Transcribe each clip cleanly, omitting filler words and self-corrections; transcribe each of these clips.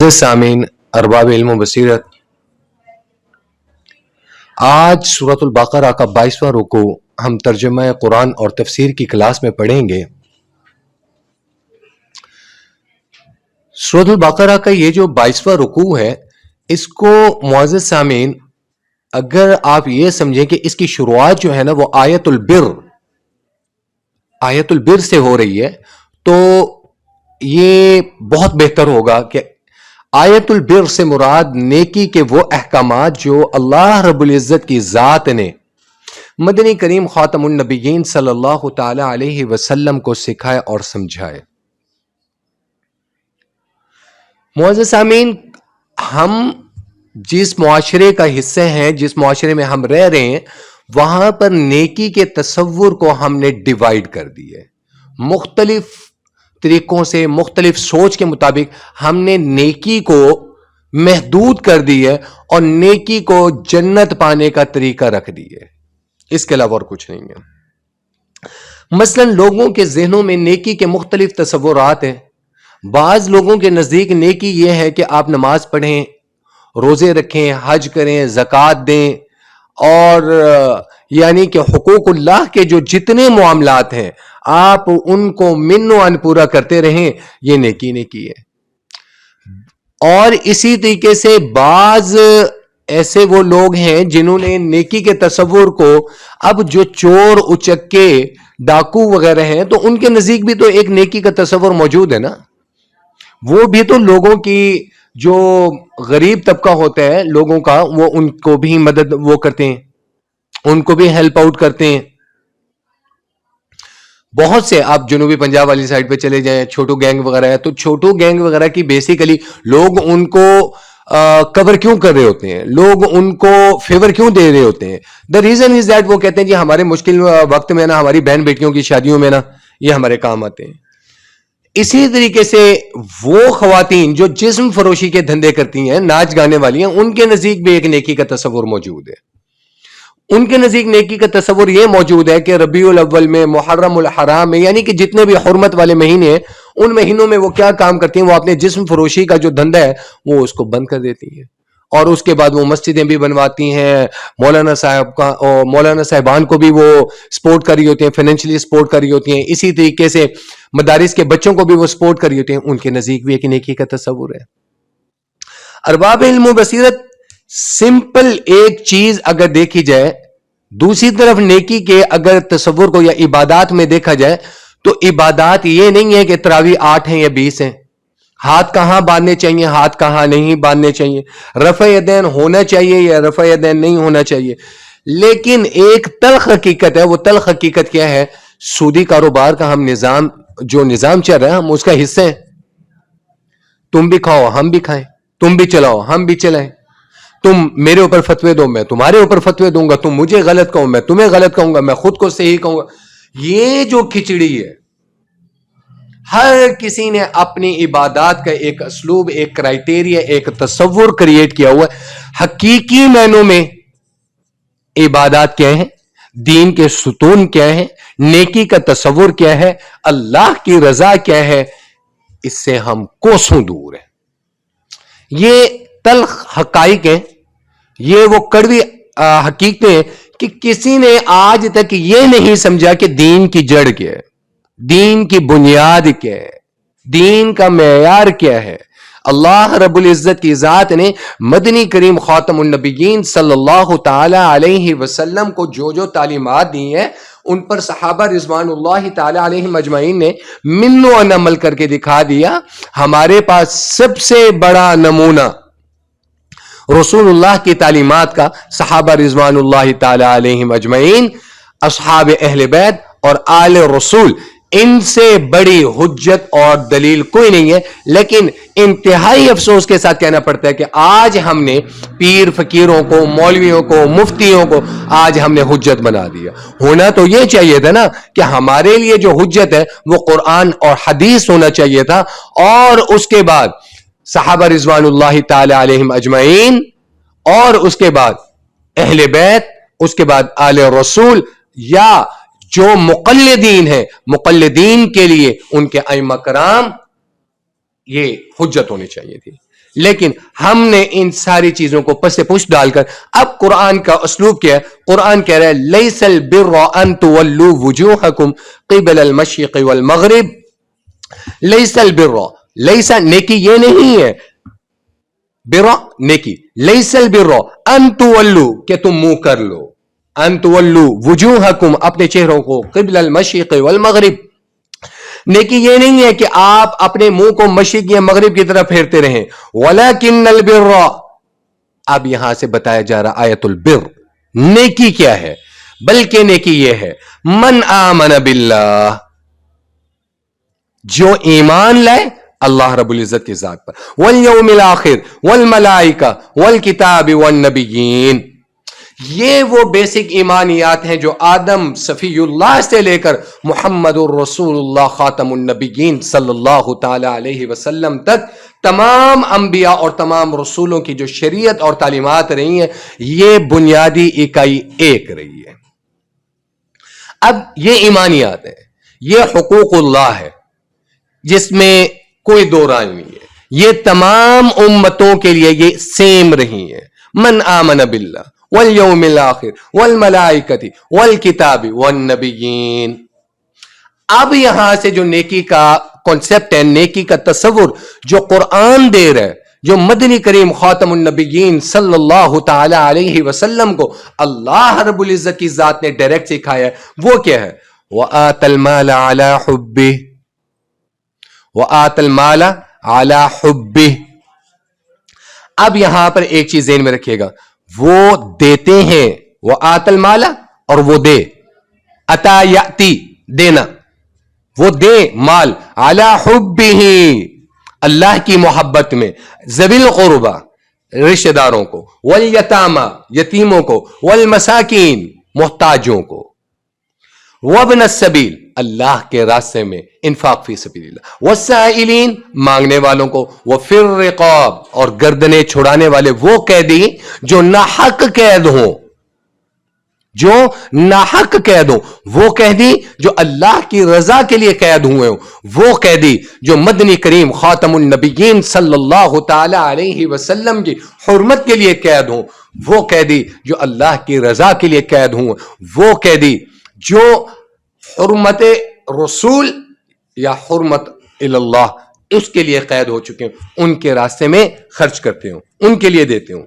معزز سامعین، ارباب علم و بصیرت، آج سورۃ البقرہ کا 22واں رکوع ہم ترجمہ قرآن اور تفسیر کی کلاس میں پڑھیں گے۔ سورۃ البقرہ کا یہ جو 22واں رکوع ہے، اس کو معزز سامعین اگر آپ یہ سمجھیں کہ اس کی شروعات جو ہے نا وہ آیت البر سے ہو رہی ہے، تو یہ بہت بہتر ہوگا کہ آیت البر سے مراد نیکی کے وہ احکامات جو اللہ رب العزت کی ذات نے مدنی کریم خاتم النبیین صلی اللہ تعالی علیہ وسلم کو سکھائے اور سمجھائے۔ معزز سامعین، ہم جس معاشرے کا حصہ ہیں، جس معاشرے میں ہم رہ رہے ہیں، وہاں پر نیکی کے تصور کو ہم نے ڈیوائیڈ کر دی ہے۔ مختلف طریقوں سے، مختلف سوچ کے مطابق ہم نے نیکی کو محدود کر دی ہے اور نیکی کو جنت پانے کا طریقہ رکھ دی ہے، اس کے علاوہ اور کچھ نہیں ہے۔ مثلا لوگوں کے ذہنوں میں نیکی کے مختلف تصورات ہیں۔ بعض لوگوں کے نزدیک نیکی یہ ہے کہ آپ نماز پڑھیں، روزے رکھیں، حج کریں، زکوٰۃ دیں، اور یعنی کہ حقوق اللہ کے جو جتنے معاملات ہیں آپ ان کو من و ان پورا کرتے رہیں، یہ نیکی ہے۔ اور اسی طریقے سے بعض ایسے وہ لوگ ہیں جنہوں نے نیکی کے تصور کو، اب جو چور اچکے ڈاکو وغیرہ ہیں تو ان کے نزدیک بھی تو ایک نیکی کا تصور موجود ہے نا، وہ بھی تو لوگوں کی جو غریب طبقہ ہوتا ہے لوگوں کا، وہ ان کو بھی مدد وہ کرتے ہیں، ان کو بھی ہیلپ آؤٹ کرتے ہیں۔ بہت سے آپ جنوبی پنجاب والی سائڈ پہ چلے جائیں، چھوٹو گینگ وغیرہ ہے، تو چھوٹو گینگ وغیرہ کی بیسیکلی لوگ ان کو کور کیوں کر رہے ہوتے ہیں، لوگ ان کو فیور کیوں دے رہے ہوتے ہیں؟ دا ریزن از دیٹ، وہ کہتے ہیں جی ہمارے مشکل وقت میں نا، ہماری بہن بیٹیوں کی شادیوں میں نا، یہ ہمارے کام آتے ہیں۔ اسی طریقے سے وہ خواتین جو جسم فروشی کے دھندے کرتی ہیں، ناچ گانے والی ہیں، ان کے نزدیک بھی ایک نیکی کا تصور موجود ہے۔ ان کے نزدیک نیکی کا تصور یہ موجود ہے کہ ربیع الاول میں، محرم الحرام میں، یعنی کہ جتنے بھی حرمت والے مہینے ہیں، ان مہینوں میں وہ کیا کام کرتی ہیں؟ وہ اپنے جسم فروشی کا جو دھندا ہے وہ اس کو بند کر دیتی ہیں، اور اس کے بعد وہ مسجدیں بھی بنواتی ہیں، مولانا صاحبان کو بھی وہ سپورٹ کر رہی ہوتی ہیں، فائنینشلی سپورٹ کر رہی ہوتی ہیں، اسی طریقے سے مدارس کے بچوں کو بھی وہ سپورٹ کر رہی ہوتی ہیں۔ ان کے نزدیک بھی ایک نیکی کا تصور ہے۔ ارباب علم و بصیرت، سمپل ایک چیز اگر دیکھی جائے، دوسری طرف نیکی کے اگر تصور کو یا عبادات میں دیکھا جائے، تو عبادات یہ نہیں ہے کہ تراویح 8 ہیں یا 20 ہیں، ہاتھ کہاں باندھنے چاہیے، ہاتھ کہاں نہیں باندھنے چاہیے، رفع یدین ہونا چاہیے یا رفع یدین نہیں ہونا چاہیے۔ لیکن ایک تلخ حقیقت ہے، وہ تلخ حقیقت کیا ہے؟ سودی کاروبار کا ہم جو نظام چل رہا ہے، ہم اس کا حصہ ہیں۔ تم بھی کھاؤ ہم بھی کھائیں، تم بھی چلاؤ ہم بھی چلائیں، تم میرے اوپر فتوے دو میں تمہارے اوپر فتوے دوں گا، تم مجھے غلط کہو میں تمہیں غلط کہوں گا، میں خود کو صحیح کہوں گا۔ یہ جو کھچڑی ہے، ہر کسی نے اپنی عبادات کا ایک اسلوب، ایک کرائیٹیریا، ایک تصور کریٹ کیا ہوا ہے۔ حقیقی معنوں میں عبادات کیا ہیں، دین کے ستون کیا ہیں، نیکی کا تصور کیا ہے، اللہ کی رضا کیا ہے، اس سے ہم کوسوں دور ہیں۔ یہ تلخ حقائق ہیں، یہ وہ کڑوی حقیقتیں ہیں کہ کسی نے آج تک یہ نہیں سمجھا کہ دین کی جڑ کیا ہے، دین کی بنیاد کیا ہے، دین کا معیار کیا ہے۔ اللہ رب العزت کی ذات نے مدنی کریم خاتم النبیین صلی اللہ تعالی علیہ وسلم کو جو تعلیمات دی ہیں، ان پر صحابہ رضوان اللہ تعالی علیہم اجمعین نے من و ان عمل کر کے دکھا دیا۔ ہمارے پاس سب سے بڑا نمونہ رسول اللہ کی تعلیمات کا، صحابہ رضوان اللہ تعالی علیہم اجمعین، اصحاب اہل بیت اور آل رسول، ان سے بڑی حجت اور دلیل کوئی نہیں ہے۔ لیکن انتہائی افسوس کے ساتھ کہنا پڑتا ہے کہ آج ہم نے پیر فقیروں کو، مولویوں کو، مفتیوں کو آج ہم نے حجت بنا دیا۔ ہونا تو یہ چاہیے تھا نا کہ ہمارے لیے جو حجت ہے وہ قرآن اور حدیث ہونا چاہیے تھا، اور اس کے بعد صحابہ رضوان اللہ تعالی علیہم اجمعین، اور اس کے بعد اہل بیت، اس کے بعد آل رسول، یا جو مقلدین ہیں، مقلدین کے لیے ان کے ائمہ کرام، یہ حجت ہونی چاہیے تھی۔ لیکن ہم نے ان ساری چیزوں کو پس پش ڈال کر اب قرآن کا اسلوب کیا ہے؟ قرآن کہہ رہا ہے لیس البر ان تولوا وجوہکم قبل المشرق والمغرب، لیس البر، لیسا نیکی یہ نہیں ہے، برا نیکی، لیس البر ان تولوا کہ تم منہ کر لو، ان تولوا وجوہکم اپنے چہروں کو قبل المشرق والمغرب، نیکی یہ نہیں ہے کہ آپ اپنے منہ کو مشرق یا مغرب کی طرف پھیرتے رہیں، ولیکن البر، اب یہاں سے بتایا جا رہا آیت البر نیکی کیا ہے، بلکہ نیکی یہ ہے من آمن باللہ، جو ایمان لائے اللہ رب العزت کی ذات پر، والیوم الاخر والملائکہ والکتاب والنبیین، یہ وہ بیسک ایمانیات ہیں جو آدم صفی اللہ سے لے کر محمد الرسول اللہ خاتم النبیین صلی اللہ تعالی علیہ وسلم تک تمام انبیاء اور تمام رسولوں کی جو شریعت اور تعلیمات رہی ہیں، یہ بنیادی اکائی ایک رہی ہے۔ اب یہ ایمانیات ہے، یہ حقوق اللہ ہے جس میں کوئی دو رائے نہیں ہے، یہ تمام امتوں کے لیے یہ سیم رہی ہے، من آمن باللہ والیوم الاخر والملائکۃ والکتاب والنبیین۔ اب یہاں سے جو نیکی کا کانسیپٹ ہے، نیکی کا تصور جو قرآن دے رہا ہے، جو مدنی کریم خاتم النبیین صلی اللہ تعالی علیہ وسلم کو اللہ رب العزت کی ذات نے ڈائریکٹ سکھایا ہے، وہ کیا ہے؟ وآت المال علی حبہ، وآت المال علی حبہ۔ اب یہاں پر ایک چیز ذہن میں رکھیے گا، وہ دیتے ہیں، وآت المال اور وہ دے، عطا یاتی دینا، وہ دے مال علی حبہ اللہ کی محبت میں، ذوی القربہ رشتہ داروں کو، والیتامی یتیموں کو، والمساکین محتاجوں کو، وابن السبیل اللہ کے راستے میں انفاق فی سبیل اللہ، والسائلین مانگنے والوں کو، وفی الرقاب اور گردنیں چھڑانے والے وہ قیدی جو ناحق قید ہوں، جو ناحق قید ہوں، وہ قیدی جو اللہ کی رضا کے لیے قید ہوئے ہوں، وہ قیدی جو مدنی کریم خاتم النبیین صلی اللہ تعالی علیہ وسلم کی حرمت کے لیے قید ہوں، وہ قیدی جو اللہ کی رضا کے لیے قید ہوں، وہ قیدی جو حرمت رسول یا حرمت اللہ اس کے لیے قید ہو چکے ہیں، ان کے راستے میں خرچ کرتے ہوں، ان کے لیے دیتے ہوں۔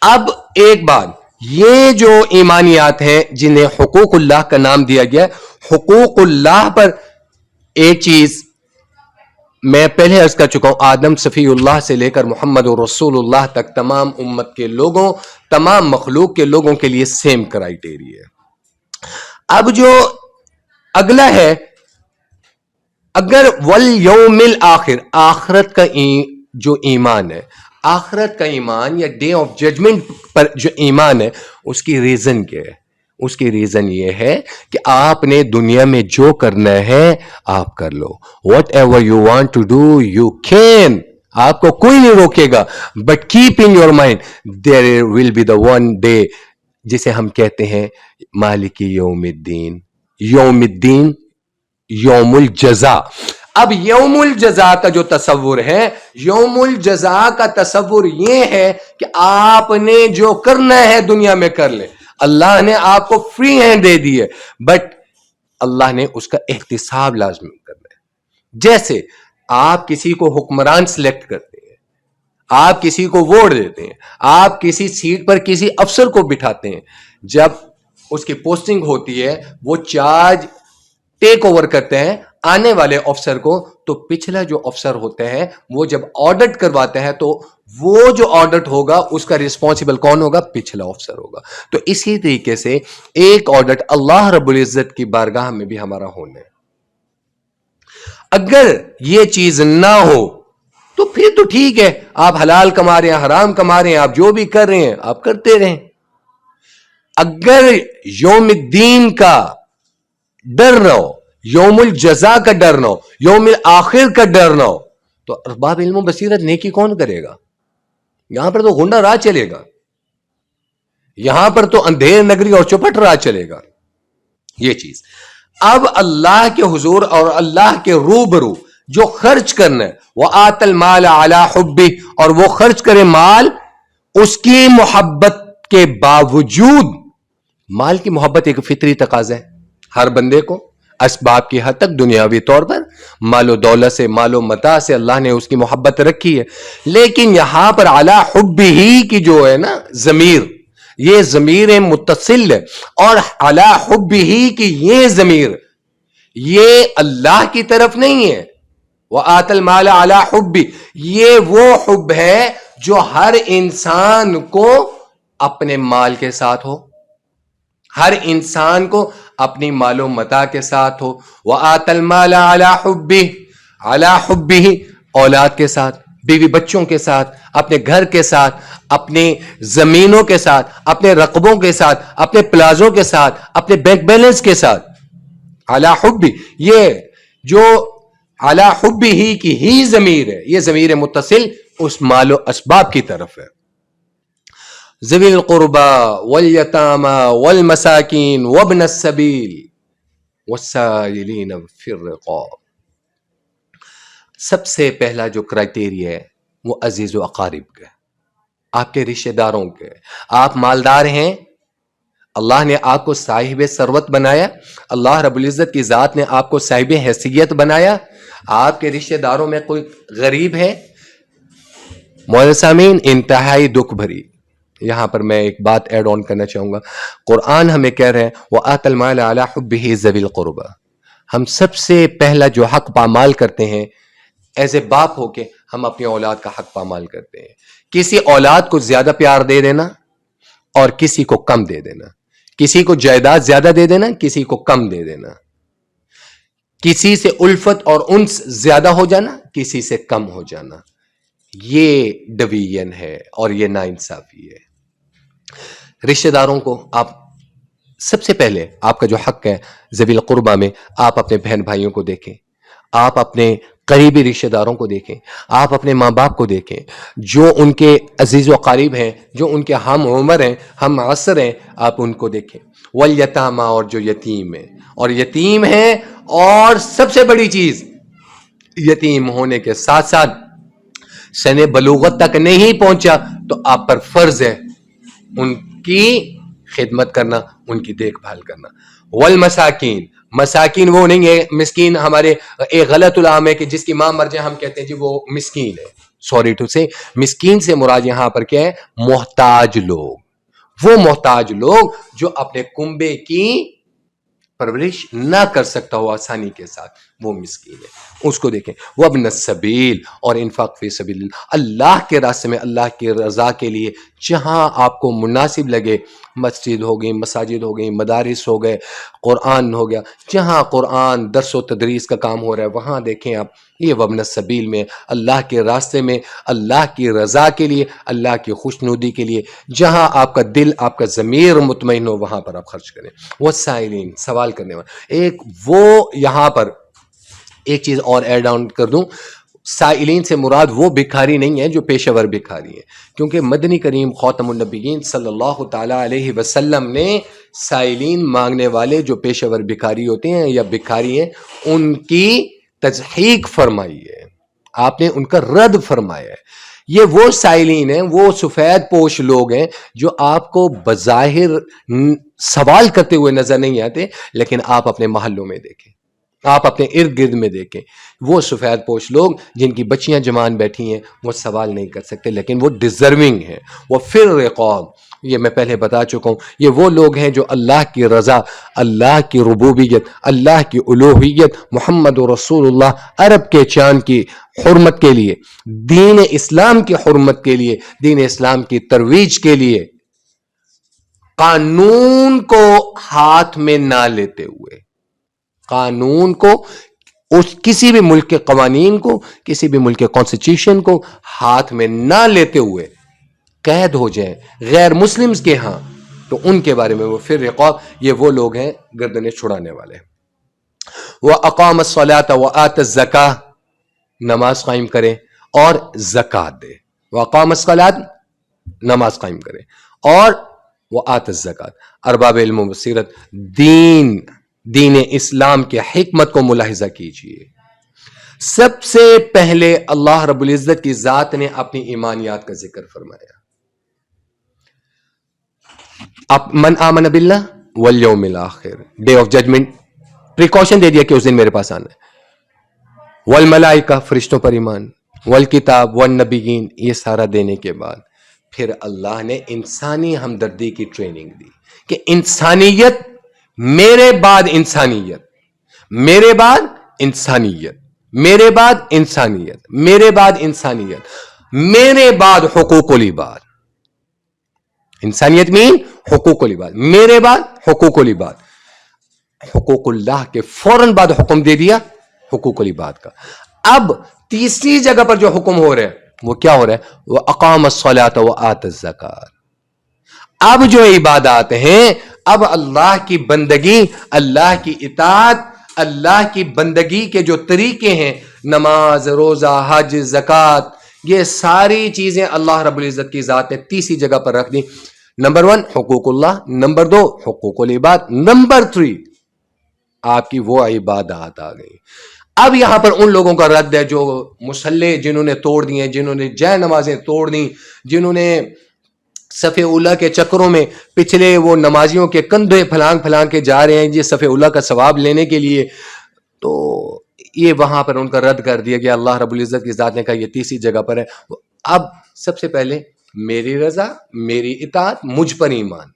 اب ایک بات، یہ جو ایمانیات ہیں جنہیں حقوق اللہ کا نام دیا گیا، حقوق اللہ پر ایک چیز میں پہلے عرض کر چکا ہوں، آدم صفی اللہ سے لے کر محمد رسول اللہ تک تمام امت کے لوگوں، تمام مخلوق کے لوگوں کے لیے سیم کرائیٹیریا ہے۔ اب جو اگلا ہے، اگر والیوم الاخر، آخرت کا جو ایمان ہے، آخرت کا ایمان یا ڈے آف ججمنٹ پر جو ایمان ہے، اس کی ریزن کیا ہے؟ اس کی ریزن یہ ہے کہ آپ نے دنیا میں جو کرنا ہے آپ کر لو، whatever you want to do you can, آپ کو کوئی نہیں روکے گا، but keep in your mind there will be the one day جسے ہم کہتے ہیں مالک یوم الدین، یوم الدین، یوم الجزا۔ اب یوم الجزا کا جو تصور ہے، یوم الجزا کا تصور یہ ہے کہ آپ نے جو کرنا ہے دنیا میں کر لے، اللہ نے آپ کو فری ہینڈ دے دی ہے، بٹ اللہ نے اس کا احتساب لازم کرنا ہے۔ جیسے آپ کسی کو حکمران سلیکٹ کرتے ہیں، آپ کسی کو ووٹ دیتے ہیں، آپ کسی سیٹ پر کسی افسر کو بٹھاتے ہیں، جب اس کی پوسٹنگ ہوتی ہے وہ چارج ٹیک اوور کرتے ہیں آنے والے افسر کو، تو پچھلا جو افسر ہوتا ہے وہ جب آڈٹ کرواتا ہے تو وہ جو آڈٹ ہوگا اس کا ریسپانسبل کون ہوگا؟ پچھلا افسر ہوگا۔ تو اسی طریقے سے ایک آڈٹ اللہ رب العزت کی بارگاہ میں بھی ہمارا ہونا ہے۔ اگر یہ چیز نہ ہو تو پھر تو ٹھیک ہے، آپ حلال کما رہے ہیں، حرام کما رہے ہیں، آپ جو بھی کر رہے ہیں آپ کرتے رہیں۔ اگر یوم الدین کا ڈر نہ ہو، یوم الجزا کا ڈر نہ ہو، یوم الآخر کا ڈر نہ ہو، تو ارباب علم و بصیرت نیکی کون کرے گا؟ یہاں پر تو گنڈا راہ چلے گا، یہاں پر تو اندھیر نگری اور چوپٹ راہ چلے گا۔ یہ چیز اب اللہ کے حضور اور اللہ کے روبرو جو خرچ کرنا ہے، وآت المال علی حبہ، اور وہ خرچ کرے مال اس کی محبت کے باوجود. مال کی محبت ایک فطری تقاضا ہے ہر بندے کو، اسباب کی حد تک دنیاوی طور پر مال و دولت سے، مال و متاع سے اللہ نے اس کی محبت رکھی ہے. لیکن یہاں پر علی حبہ کی جو ہے نا ضمیر، یہ ضمیر متصل ہے، اور علی حبہ کی یہ ضمیر یہ اللہ کی طرف نہیں ہے. وآت المال علی حبہ، یہ وہ حب ہے جو ہر انسان کو اپنے مال کے ساتھ ہو، ہر انسان کو اپنی مال و متاع کے ساتھ ہو. وآت المال علی حبہ، علی حبہ اولاد کے ساتھ، بیوی بچوں کے ساتھ، اپنے گھر کے ساتھ، اپنے زمینوں کے ساتھ، اپنے رقبوں کے ساتھ، اپنے پلازوں کے ساتھ، اپنے بینک بیلنس کے ساتھ. علی حبہ، یہ جو علی حبہ کی ہی ضمیر ہے، یہ ضمیر متصل اس مال و اسباب کی طرف ہے. ذوی القربى والیتامى والمساکین وابن السبیل والسائلین فی الرقاب. سب سے پہلا جو کرائٹیریا ہے وہ عزیز و اقارب کا، آپ کے رشتہ داروں کے. آپ مالدار ہیں، اللہ نے آپ کو صاحب ثروت بنایا، اللہ رب العزت کی ذات نے آپ کو صاحب حیثیت بنایا. آپ کے رشتہ داروں میں کوئی غریب ہے، مولانا سامعین انتہائی دکھ بھری، یہاں پر میں ایک بات ایڈ آن کرنا چاہوں گا. قرآن ہمیں کہہ رہے ہیں وآت المال علی حبہ ذوی القربى. ہم سب سے پہلا جو حق پامال کرتے ہیں ایز اے باپ ہو کے، ہم اپنی اولاد کا حق پامال کرتے ہیں. کسی اولاد کو زیادہ پیار دے دینا اور کسی کو کم دے دینا، کسی کو جائیداد زیادہ دے دینا، کسی کو کم دے دینا، کسی سے الفت اور انس زیادہ ہو جانا، کسی سے کم ہو جانا، یہ ڈویژن ہے اور یہ ناانصافی ہے. رشتہ داروں کو آپ سب سے پہلے، آپ کا جو حق ہے ذوی القربہ میں، آپ اپنے بہن بھائیوں کو دیکھیں، آپ اپنے قریبی رشتہ داروں کو دیکھیں، آپ اپنے ماں باپ کو دیکھیں جو ان کے عزیز و قریب ہیں، جو ان کے ہم عمر ہیں، ہم عصر ہیں، آپ ان کو دیکھیں. والیتامى، اور جو یتیم ہیں، اور یتیم ہیں، اور سب سے بڑی چیز یتیم ہونے کے ساتھ ساتھ سن بلوغت تک نہیں پہنچا تو آپ پر فرض ہے ان کی خدمت کرنا، ان کی دیکھ بھال کرنا. والمساکین، مساکین وہ نہیں ہے مسکین، ہمارے ایک غلط العام ہے کہ جس کی ماں مر جائے ہم کہتے ہیں جی وہ مسکین ہے. سوری ٹو سے، مسکین سے مراد یہاں پر کیا ہے؟ محتاج لوگ. وہ محتاج لوگ جو اپنے کنبے کی پرورش نہ کر سکتا ہو آسانی کے ساتھ، وہ مسکین ہے، اس کو دیکھیں. وابن السبیل، اور انفاق فی سبیل اللہ، اللہ کے راستے میں، اللہ کی رضا کے لیے جہاں آپ کو مناسب لگے، مسجد ہو گئی، مساجد ہو گئی، مدارس ہو گئے، قرآن ہو گیا، جہاں قرآن درس و تدریس کا کام ہو رہا ہے وہاں دیکھیں آپ. یہ وابن السبیل میں، اللہ کے راستے میں، اللہ کی رضا کے لیے، اللہ کی خوشنودی کے لیے، جہاں آپ کا دل، آپ کا ضمیر مطمئن ہو وہاں پر آپ خرچ کریں. والسائلین، سوال کرنے والے. ایک وہ یہاں پر ایک چیز اور ایڈ آن کر دوں، سائلین سے مراد وہ بھکاری نہیں ہے جو پیشہ ور بھکاری ہیں، کیونکہ مدنی کریم خاتم النبیین صلی اللہ تعالی علیہ وسلم نے سائلین مانگنے والے جو پیشہ ور بھکاری ہوتے ہیں یا بھکاری ہیں ان کی تضحیق فرمائی ہے، آپ نے ان کا رد فرمایا ہے. یہ وہ سائلین ہیں، وہ سفید پوش لوگ ہیں جو آپ کو بظاہر سوال کرتے ہوئے نظر نہیں آتے، لیکن آپ اپنے محلوں میں دیکھیں، آپ اپنے ارد گرد میں دیکھیں، وہ سفید پوش لوگ جن کی بچیاں جوان بیٹھی ہیں وہ سوال نہیں کر سکتے لیکن وہ ڈیزرونگ ہیں. وہ پھر رقاب، یہ میں پہلے بتا چکا ہوں، یہ وہ لوگ ہیں جو اللہ کی رضا، اللہ کی ربوبیت، اللہ کی الوہیت، محمد رسول اللہ، عرب کے چاند کی حرمت کے لیے، دین اسلام کی حرمت کے لیے، دین اسلام کی ترویج کے لیے قانون کو ہاتھ میں نہ لیتے ہوئے، قانون کو، اس کسی بھی ملک کے قوانین کو، کسی بھی ملک کے کانسٹیٹیوشن کو ہاتھ میں نہ لیتے ہوئے قید ہو جائیں غیر مسلمز کے ہاں، تو ان کے بارے میں وہ پھر رقاب، یہ وہ لوگ ہیں گردنیں چھڑانے والے. وَأَقَامَ الصَّلَاةَ وَآتَ الزَّكَاةَ، نماز قائم کریں اور زکات دے. وَأَقَامَ الصَّلَاةَ، نماز قائم کریں، اور وَآتَ الزَّكَاةَ. ارباب علم و بصیرت، دین اسلام کے حکمت کو ملاحظہ کیجئے. سب سے پہلے اللہ رب العزت کی ذات نے اپنی ایمانیات کا ذکر فرمایا. من آمن باللہ والیوم الآخر, ڈے آف ججمنٹ, پریکاشن دے دیا کہ اس دن میرے پاس آنا ہے. والملائکہ, فرشتوں پر ایمان. والکتاب والنبیین, یہ سارا دینے کے بعد پھر اللہ نے انسانی ہمدردی کی ٹریننگ دی کہ انسانیت میرے بعد انسانیت, میرے بعد انسانیت, میرے بعد انسانیت, میرے بعد انسانیت, میرے بعد حقوق العباد. انسانیت مین حقوق العباد, میرے بعد حقوق العباد. حقوق اللہ کے فوراً بعد حکم دے دیا حقوق العباد کا. اب تیسری جگہ پر جو حکم ہو رہا ہے وہ کیا ہو رہا ہے؟ وہ اقام الصلاۃ وآت الزکات. اب جو عبادات ہیں, اب اللہ کی بندگی, اللہ کی اطاعت, اللہ کی بندگی کے جو طریقے ہیں, نماز, روزہ, حج, زکات, یہ ساری چیزیں اللہ رب العزت کی ذات نے تیسری جگہ پر رکھ دی. نمبر 1 حقوق اللہ, نمبر 2 حقوق العباد, نمبر 3 آپ کی وہ عبادات آ گئی. اب یہاں پر ان لوگوں کا رد ہے جو مصلے جنہوں نے توڑ دیے, جنہوں نے جے نمازیں توڑ دیں, جنہوں نے صف اولا کے چکروں میں پچھلے وہ نمازیوں کے کندھے پھلانگ پھلانگ کے جا رہے ہیں یہ صف اولا کا ثواب لینے کے لیے. تو یہ وہاں پر ان کا رد کر دیا گیا. اللہ رب العزت کی ذات نے کہا یہ تیسری جگہ پر ہے. اب سب سے پہلے میری رضا, میری اطاعت, مجھ پر ایمان,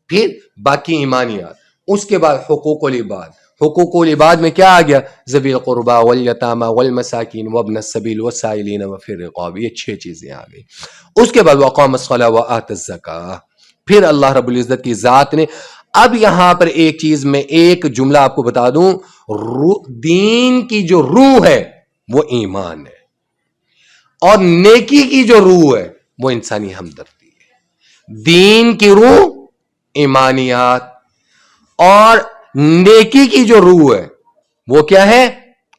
پھر باقی ایمانیات, اس کے بعد حقوق العباد. حقوق العباد میں کیا آ گیا؟ ذوی القربى والیتامى والمساکین وابن السبیل والسائلین وفی الرقاب, یہ 6 چیزیں آ گئی. اس کے بعد واقام الصلاۃ وآت الزکاۃ. پھر اللہ رب العزت کی ذات نے اب یہاں پر ایک چیز میں ایک جملہ آپ کو بتا دوں, دین کی جو روح ہے وہ ایمان ہے, اور نیکی کی جو روح ہے وہ انسانی ہمدردی ہے. دین کی روح ایمانیات, اور نیکی کی جو روح ہے وہ کیا ہے؟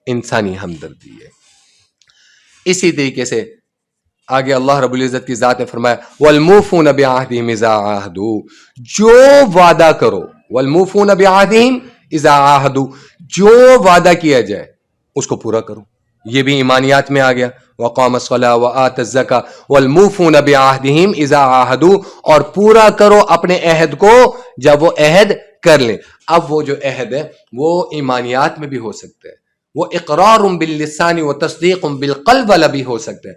انسانی ہمدردی ہے. اسی طریقے سے آگے اللہ رب العزت کی ذات نے فرمایا والموفون بعہدہم اذا عاہدوا, جو وعدہ کرو, والموفون بعہدہم اذا عاہدوا, جو وعدہ کیا جائے اس کو پورا کرو. یہ بھی ایمانیات میں آ گیا. وقام الصلاۃ وآت الزکاۃ والموفون بعہدہم اذا عاہدوا, اور پورا کرو اپنے عہد کو جب وہ عہد کر لیں. اب وہ جو عہد ہے وہ ایمانیات میں بھی ہو سکتا ہے, وہ اقرار باللسان و تصدیق بالقلب والا بھی ہو سکتا ہے.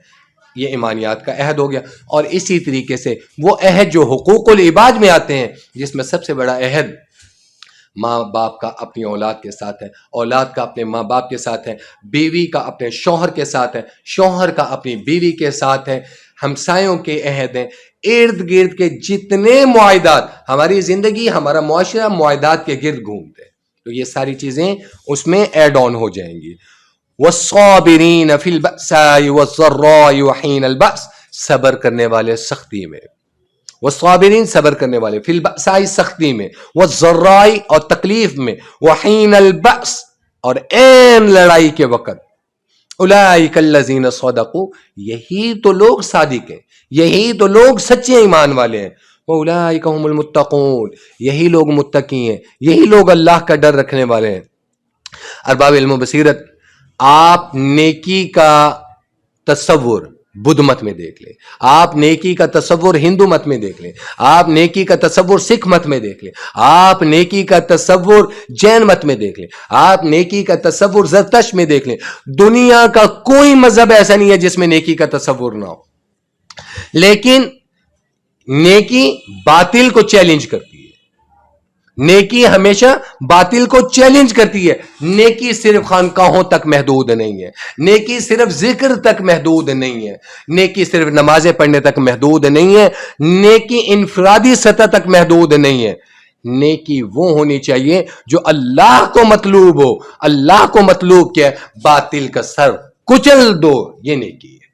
یہ ایمانیات کا عہد ہو گیا. اور اسی طریقے سے وہ عہد جو حقوق العباد میں آتے ہیں, جس میں سب سے بڑا عہد ماں باپ کا اپنی اولاد کے ساتھ ہے, اولاد کا اپنے ماں باپ کے ساتھ ہے, بیوی کا اپنے شوہر کے ساتھ ہے, شوہر کا اپنی بیوی کے ساتھ ہے, ہمسایوں کے عہد ہیں, ارد گرد کے جتنے معاہدات, ہماری زندگی, ہمارا معاشرہ معاہدات کے گرد گھومتے ہیں. تو یہ ساری چیزیں اس میں ایڈ آن ہو جائیں گی. والصابرین فی البأساء والضراء وحین البأس, صبر کرنے والے سختی میں, والصابرین صبر کرنے والے, فی البأساء سختی میں, والضراء اور تکلیف میں, وحین البأس اور عین لڑائی کے وقت. اولئک الذین صدقوا, یہی تو لوگ صادق ہیں, یہی تو لوگ سچے ایمان والے ہیں. اولئک هم المتقون, یہی لوگ متقی ہیں, یہی لوگ اللہ کا ڈر رکھنے والے ہیں. ارباب علم و بصیرت, آپ نیکی کا تصور بدھ مت میں دیکھ لیں, آپ نیکی کا تصور ہندو مت میں دیکھ لیں, آپ نیکی کا تصور سکھ مت میں دیکھ لیں, آپ نیکی کا تصور جین مت میں دیکھ لیں, آپ نیکی کا تصور زرتشت میں دیکھ لیں. دنیا کا کوئی مذہب ایسا نہیں ہے جس میں نیکی کا تصور نہ ہو. لیکن نیکی باطل کو چیلنج کرتی ہے, نیکی ہمیشہ باطل کو چیلنج کرتی ہے. نیکی صرف خانقاہوں تک محدود نہیں ہے, نیکی صرف ذکر تک محدود نہیں ہے, نیکی صرف نمازیں پڑھنے تک محدود نہیں ہے, نیکی انفرادی سطح تک محدود نہیں ہے. نیکی وہ ہونی چاہیے جو اللہ کو مطلوب ہو. اللہ کو مطلوب کیا ہے؟ باطل کا سر کچل دو, یہ نیکی ہے.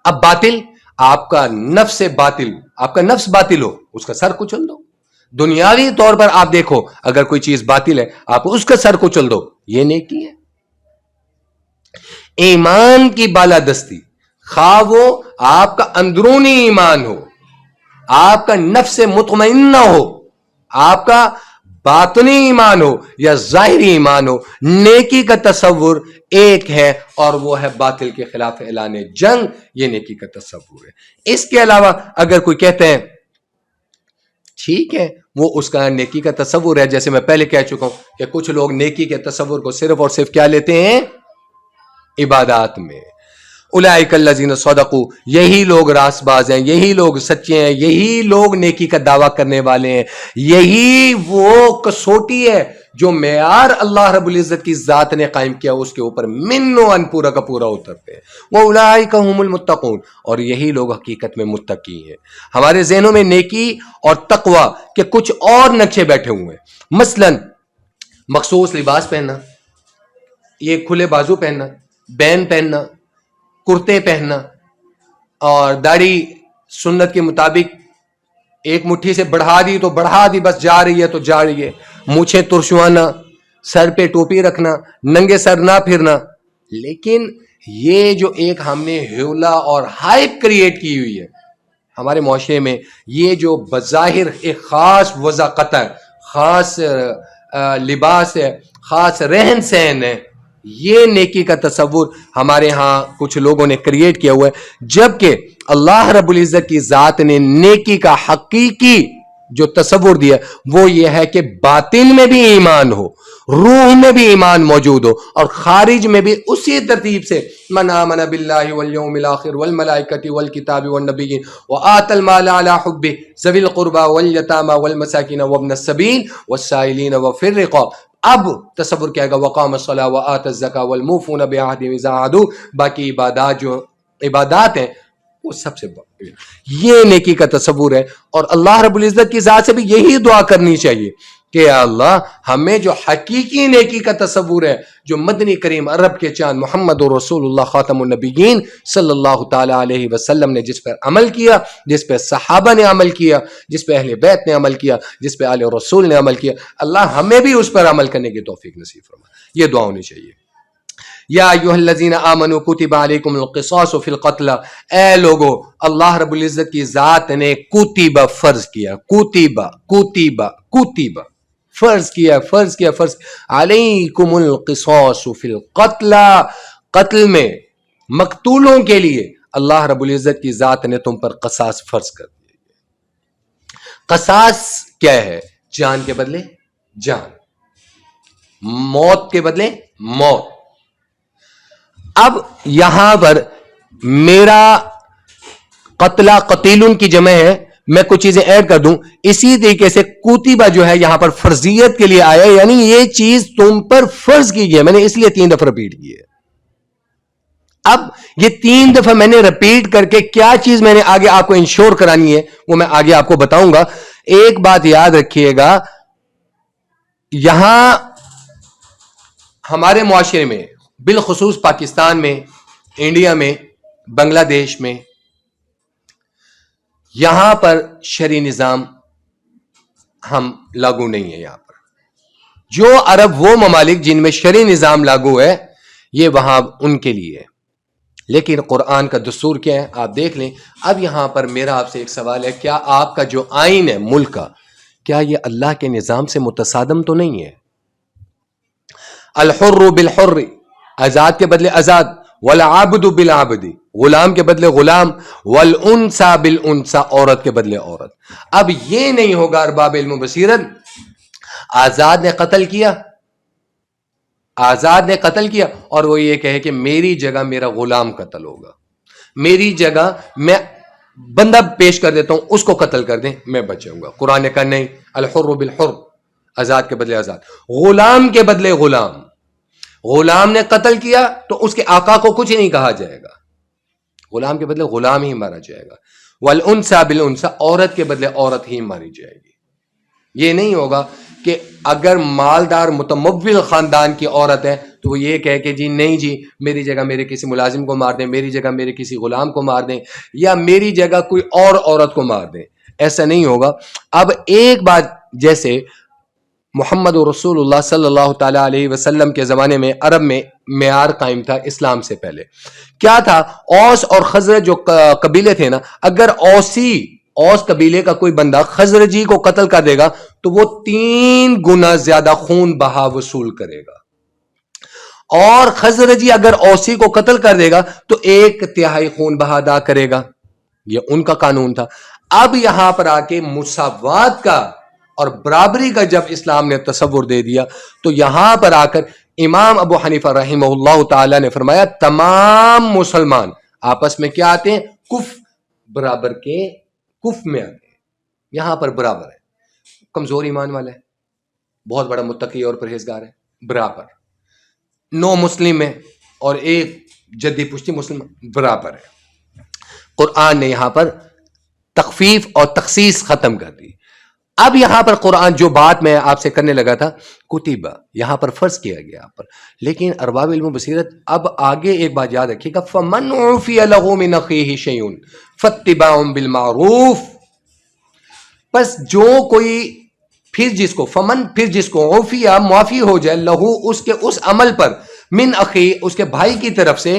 اب باطل, آپ کا نفس باطل, آپ کا نفس باطل ہو, اس کا سر کچل دو. دنیاوی طور پر آپ دیکھو, اگر کوئی چیز باطل ہے آپ اس کا سر کچل دو, یہ نیکی ہے. ایمان کی بالادستی, خواہ وہ آپ کا اندرونی ایمان ہو, آپ کا نفس مطمئنہ ہو, آپ کا باطنی ایمان ہو یا ظاہری ایمان ہو، نیکی کا تصور ایک ہے اور وہ ہے باطل کے خلاف اعلان جنگ. یہ نیکی کا تصور ہے. اس کے علاوہ اگر کوئی کہتے ہیں ٹھیک ہے وہ اس کا نیکی کا تصور ہے، جیسے میں پہلے کہہ چکا ہوں کہ کچھ لوگ نیکی کے تصور کو صرف اور صرف کیا لیتے ہیں؟ عبادات میں. اولئک الذین صدقوا، یہی لوگ راست باز ہیں، یہی لوگ سچے ہیں، یہی لوگ نیکی کا دعویٰ کرنے والے ہیں. یہی وہ کسوٹی ہے جو معیار اللہ رب العزت کی ذات نے قائم کیا، اس کے اوپر من و ان پورا کا پورا اترتے ہیں. واولئک هم المتقون، اور یہی لوگ حقیقت میں متقی ہیں. ہمارے ذہنوں میں نیکی اور تقوی کے کچھ اور نقشے بیٹھے ہوئے ہیں. مثلا مخصوص لباس پہننا، یہ کھلے بازو پہننا، بین پہننا، کرتے پہننا، اور داڑھی سنت کے مطابق ایک مٹھی سے بڑھا دی تو بڑھا دی، بس جا رہی ہے تو جا رہی ہے. مونچھیں ترشوانا، سر پہ ٹوپی رکھنا، ننگے سر نہ پھرنا. لیکن یہ جو ایک ہم نے ہیولا اور ہائپ کریٹ کی ہوئی ہے ہمارے معاشرے میں، یہ جو بظاہر ایک خاص وضاقت ہے، خاص لباس ہے، خاص رہن سہن ہے، یہ نیکی کا تصور ہمارے ہاں کچھ لوگوں نے کریٹ کیا ہوا ہے. جبکہ اللہ رب العزت کی ذات نے نیکی کا حقیقی جو تصور دیا وہ یہ ہے کہ باطن میں بھی ایمان ہو، روح میں بھی ایمان موجود ہو، اور خارج میں بھی اسی ترتیب سے من آمن باللہ والیوم الاخر والملائکۃ والکتاب والنبیین وآت المال علی حبہ ذوی القربى والیتامى والمساکین وابن السبیل والسائلین وفی الرقاب. اب تصور کیا گا وقام الصلاۃ وآت الزکاۃ والموفون بعہدہم اذا عہدوا. باقی عبادات جو عبادات ہیں وہ سب سے یہ نیکی کا تصور ہے. اور اللہ رب العزت کی ذات سے بھی یہی دعا کرنی چاہیے کہ اللہ ہمیں جو حقیقی نیکی کا تصور ہے، جو مدنی کریم عرب کے چاند محمد رسول اللہ خاتم النبیین صلی اللہ تعالی علیہ وسلم نے جس پر عمل کیا، جس پہ صحابہ نے عمل کیا، جس پہ اہل بیت نے عمل کیا، جس پہ آل رسول نے عمل کیا، اللہ ہمیں بھی اس پر عمل کرنے کی توفیق نصیب فرمائے. یہ دعا ہونی چاہیے. یا ایھا الذین آمنوا کتب علیکم القصاص فی القتل، اے لوگو اللہ رب العزت کی ذات نے کتب فرض کیا، کتب فرض کیا علیکم القصاص فی القتل، قتل میں مقتولوں کے لیے اللہ رب العزت کی ذات نے تم پر قصاص فرض کر دیا. قصاص کیا ہے؟ جان کے بدلے جان، موت کے بدلے موت. اب یہاں پر میرا قتلہ قتیلن کی جمع ہے، میں کچھ چیزیں ایڈ کر دوں. اسی طریقے سے کوتیبہ جو ہے یہاں پر فرضیت کے لیے آیا، یعنی یہ چیز تم پر فرض کی گئی. میں نے اس لیے 3 دفعہ رپیٹ کی ہے. اب یہ 3 دفعہ میں نے رپیٹ کر کے کیا چیز میں نے آگے آپ کو انشور کرانی ہے وہ میں آگے آپ کو بتاؤں گا. ایک بات یاد رکھیے گا، یہاں ہمارے معاشرے میں بالخصوص پاکستان میں، انڈیا میں، بنگلہ دیش میں، یہاں پر شرعی نظام ہم لاگو نہیں ہے. یہاں پر جو عرب وہ ممالک جن میں شرعی نظام لاگو ہے یہ وہاں ان کے لیے ہے، لیکن قرآن کا دستور کیا ہے آپ دیکھ لیں. اب یہاں پر میرا آپ سے ایک سوال ہے، کیا آپ کا جو آئین ہے ملک کا، کیا یہ اللہ کے نظام سے متصادم تو نہیں ہے؟ الحر بالحر، آزاد کے بدلے آزاد، والعبد بالعبد، غلام کے بدلے غلام، والانثى بالانثى، عورت کے بدلے عورت. اب یہ نہیں ہوگا ارباب علم و بصیرت. آزاد نے قتل کیا، آزاد نے قتل کیا اور وہ یہ کہے کہ میری جگہ میرا غلام قتل ہوگا، میری جگہ میں بندہ پیش کر دیتا ہوں اس کو قتل کر دیں میں بچ جاؤں گا. قرآن نے کہا نہیں، الحر بالحر، آزاد کے بدلے آزاد، غلام کے بدلے غلام. غلام نے قتل کیا تو اس کے آقا کو کچھ نہیں کہا جائے گا، غلام کے بدلے غلام ہی مارا جائے گا. والانثى بالانثى، عورت کے بدلے عورت ہی ماری جائے گی. یہ نہیں ہوگا کہ اگر مالدار متمول خاندان کی عورت ہے تو وہ یہ کہے کہ جی نہیں جی میری جگہ میرے کسی ملازم کو مار دیں، میری جگہ میرے کسی غلام کو مار دیں، یا میری جگہ کوئی اور عورت کو مار دیں. ایسا نہیں ہوگا. اب ایک بات، جیسے محمد رسول اللہ صلی اللہ تعالی علیہ وسلم کے زمانے میں عرب میں معیار قائم تھا اسلام سے پہلے. کیا تھا؟ اوس اور خزرج جو قبیلے تھے نا، اگر اوسی اوس قبیلے کا کوئی بندہ خزرجی کو قتل کر دے گا تو وہ 3 گنا زیادہ خون بہا وصول کرے گا، اور خزرجی اگر اوسی کو قتل کر دے گا تو 1/3 خون بہا ادا کرے گا. یہ ان کا قانون تھا. اب یہاں پر آ کے مساوات کا اور برابری کا جب اسلام نے تصور دے دیا تو یہاں پر آ کر امام ابو حنیفہ رحمہ اللہ تعالی نے فرمایا تمام مسلمان آپس میں کیا آتے ہیں؟ کف، برابر کے کف میں آتے ہیں. یہاں پر برابر ہے. کمزور ایمان والا ہے، بہت بڑا متقی اور پرہیزگار ہے، برابر. 9 مسلم ہے اور 1 جدی پشتی مسلم، برابر ہے. قرآن نے یہاں پر تخفیف اور تخصیص ختم کر دی. اب یہاں پر قرآن جو بات میں آپ سے کرنے لگا تھا کتبہ، یہاں پر فرض کیا گیا آپ پر، لیکن ارباب علم و بصیرت اب آگے ایک بات یاد رکھیے گا، فمن عفی له من اخیہ شیء فاتباع بالمعروف. بس جو کوئی پھر جس کو عفیہ معافی ہو جائے لہو اس کے اس عمل پر، من اخی اس کے بھائی کی طرف سے،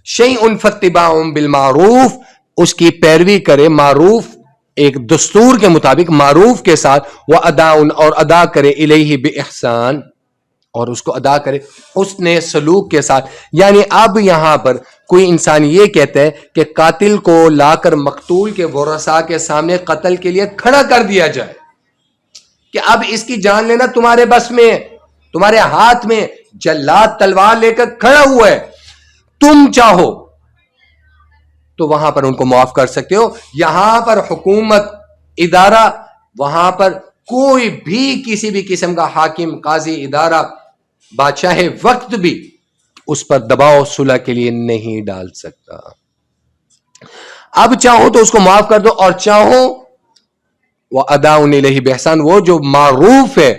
شیء فاتباع بالمعروف اس کی پیروی کرے معروف ایک دستور کے مطابق، معروف کے ساتھ، وَأَدَاءٌ اور ادا کرے الیہ بِإِحْسَان اور اس کو ادا کرے حسن سلوک کے ساتھ. یعنی اب یہاں پر کوئی انسان یہ کہتا ہے کہ قاتل کو لا کر مقتول کے ورثاء کے سامنے قتل کے لیے کھڑا کر دیا جائے کہ اب اس کی جان لینا تمہارے بس میں، تمہارے ہاتھ میں جلاد تلوار لے کر کھڑا ہوا ہے، تم چاہو تو وہاں پر ان کو معاف کر سکتے ہو. یہاں پر حکومت، ادارہ، وہاں پر کوئی بھی کسی بھی قسم کا حاکم، قاضی، ادارہ، بادشاہ وقت بھی اس پر دباؤ صلح کے لیے نہیں ڈال سکتا. اب چاہو تو اس کو معاف کر دو، اور چاہو وہ ادا الیہ بِإِحْسَان، وہ جو معروف ہے،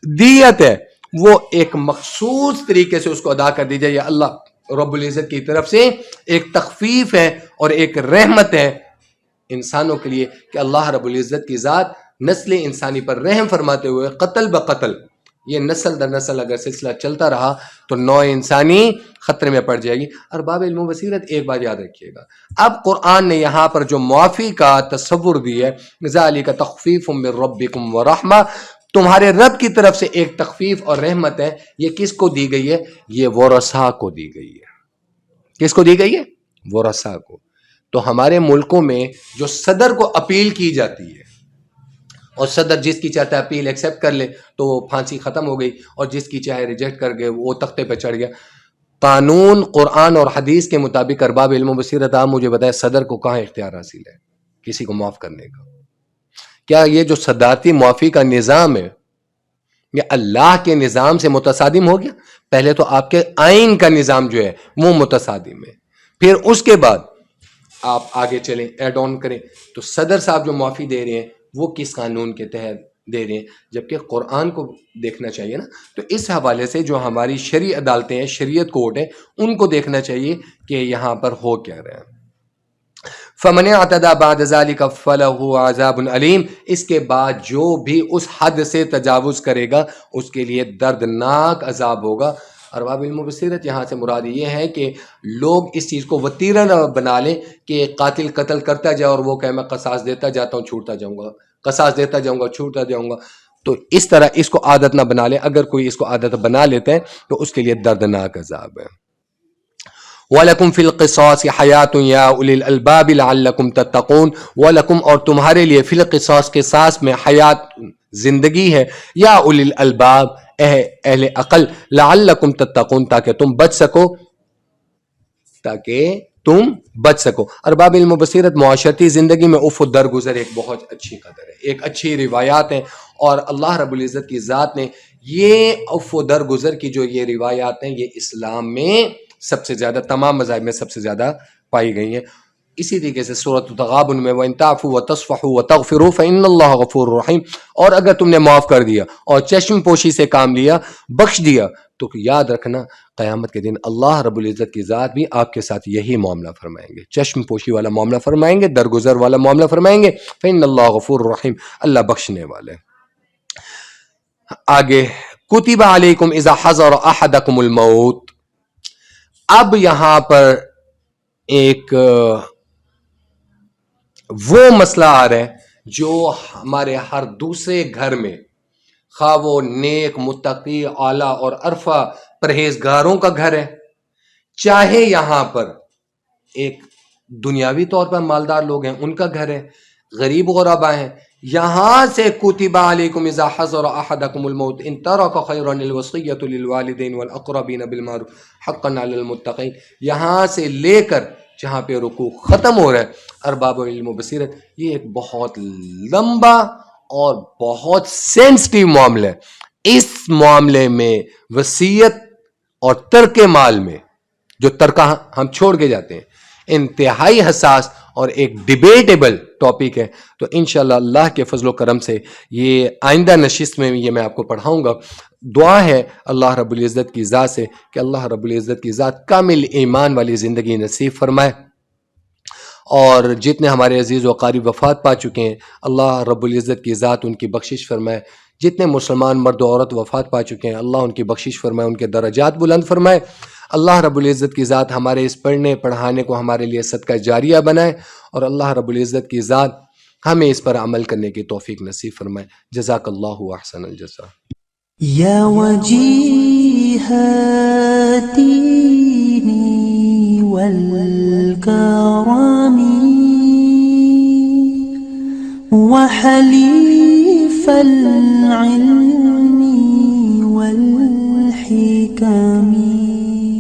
دیت ہے، وہ ایک مخصوص طریقے سے اس کو ادا کر دی جائے. یا اللہ رب العزت کی طرف سے ایک تخفیف ہے اور ایک رحمت ہے انسانوں کے لیے کہ اللہ رب العزت کی ذات نسل انسانی پر رحم فرماتے ہوئے قتل بقتل، یہ نسل در نسل اگر سلسلہ چلتا رہا تو نوع انسانی خطرے میں پڑ جائے گی. ارباب علم و بصیرت ایک بات یاد رکھیے گا، اب قرآن نے یہاں پر جو معافی کا تصور دی ہے، ذالک تخفیف من ربکم ورحمہ، تمہارے رب کی طرف سے ایک تخفیف اور رحمت ہے. یہ کس کو دی گئی ہے؟ یہ ورثاء کو دی گئی ہے. کس کو دی گئی ہے؟ ورثاء کو. تو ہمارے ملکوں میں جو صدر کو اپیل کی جاتی ہے، اور صدر جس کی چاہتا ہے اپیل ایکسیپٹ کر لے تو وہ پھانسی ختم ہو گئی، اور جس کی چاہے ریجیکٹ کر گئے وہ تختے پہ چڑھ گیا. قانون قرآن اور حدیث کے مطابق ارباب علم و بصیرت آپ مجھے بتائیں صدر کو کہاں اختیار حاصل ہے کسی کو معاف کرنے کا؟ کیا یہ جو صدارتی معافی کا نظام ہے یہ اللہ کے نظام سے متصادم ہو گیا؟ پہلے تو آپ کے آئین کا نظام جو ہے وہ متصادم ہے، پھر اس کے بعد آپ آگے چلیں ایڈ آن کریں تو صدر صاحب جو معافی دے رہے ہیں وہ کس قانون کے تحت دے رہے ہیں؟ جبکہ قرآن کو دیکھنا چاہیے نا. تو اس حوالے سے جو ہماری شرعی عدالتیں ہیں، شریعت کورٹ ہے، ان کو دیکھنا چاہیے کہ یہاں پر ہو کیا رہا ہے. فَمَنِ اعْتَدَىٰ بَعْدَ ذَلِكَ فَلَهُ عَذَابٌ عَلِيمٌ، اس کے بعد جو بھی اس حد سے تجاوز کرے گا اس کے لیے دردناک عذاب ہوگا. ارباب علم و بصیرت یہاں سے مراد یہ ہے کہ لوگ اس چیز کو وتیرہ نہ بنا لیں کہ قاتل قتل کرتا جائے اور وہ کہے میں قصاص دیتا جاتا ہوں چھوٹتا جاؤں گا، قصاص دیتا جاؤں گا چھوٹتا جاؤں گا. تو اس طرح اس کو عادت نہ بنا لیں. اگر کوئی اس کو عادت بنا لیتے ہیں تو اس کے لیے دردناک عذاب ہے. وَلَكُمْ فِي الْقِصَاصِ حَيَاةٌ يَا أُولِي الْأَلْبَابِ لَعَلَّكُمْ تَتَّقُونَ، وَلَكُمْ اور تمہارے لیے فی القصاص قصاص میں حیات زندگی ہے، یا اولی الالباب اہل عقل، لعلکم تتقون تاکہ تم بچ سکو، ارباب علم و بصیرت معاشرتی زندگی میں عفو درگزر ایک بہت اچھی قدر ہے، ایک اچھی روایات ہیں، اور اللہ رب العزت کی ذات نے یہ عفو درگزر کی جو یہ روایات ہیں یہ اسلام میں سب سے زیادہ، تمام مذاہب میں سب سے زیادہ پائی گئی ہیں. اسی طریقے سے سورۃ التغابن میں وَإِن تَعْفُوا وَتَصْفَحُوا وَتَغْفِرُوا فَإِنَّ اللَّهَ غَفُورٌ رَحِيمٌ، اور اگر تم نے معاف کر دیا اور چشم پوشی سے کام لیا، بخش دیا، تو یاد رکھنا قیامت کے دن اللہ رب العزت کی ذات بھی آپ کے ساتھ یہی معاملہ فرمائیں گے، چشم پوشی والا معاملہ فرمائیں گے، درگزر والا معاملہ فرمائیں گے. فَإِنَّ اللَّهَ غَفُورٌ رَحِيمٌ، اللہ بخشنے والے. آگے کتب علیکم اذا حضر احدکم الموت، اب یہاں پر ایک وہ مسئلہ آ رہا ہے جو ہمارے ہر دوسرے گھر میں، خواہ وہ نیک متقی اعلیٰ اور عرفہ پرہیزگاروں کا گھر ہے، چاہے یہاں پر ایک دنیاوی طور پر مالدار لوگ ہیں ان کا گھر ہے، غریب غربا ہیں، یہاں سے کتب علیکم اذا حضر احدکم الموت ان ترک خیرا الوصیۃ للوالدین والاقربین بالمعروف حقا علی المتقین، یہاں سے لے کر جہاں پہ رکوع ختم ہو رہا ہے ارباب علم و بصیرت، یہ ایک بہت لمبا اور بہت سینسٹیو معاملہ ہے۔ اس معاملے میں وصیت اور ترک مال میں جو ترکہ ہم چھوڑ کے جاتے ہیں انتہائی حساس اور ایک ڈیبیٹیبل ٹاپک ہے، تو انشاءاللہ اللہ کے فضل و کرم سے یہ آئندہ نشست میں یہ میں آپ کو پڑھاؤں گا۔ دعا ہے اللہ رب العزت کی ذات سے کہ اللہ رب العزت کی ذات کامل ایمان والی زندگی نصیب فرمائے، اور جتنے ہمارے عزیز و قاری وفات پا چکے ہیں اللہ رب العزت کی ذات ان کی بخشش فرمائے، جتنے مسلمان مرد و عورت وفات پا چکے ہیں اللہ ان کی بخشش فرمائے، ان کے درجات بلند فرمائے۔ اللہ رب العزت کی ذات ہمارے اس پڑھنے پڑھانے کو ہمارے لیے صدقہ جاریہ بنائے، اور اللہ رب العزت کی ذات ہمیں اس پر عمل کرنے کی توفیق نصیب فرمائے۔ جزاک اللہ احسن الجزاء۔ یا وجیہ الدین والکرم وحلیف العلم والحکم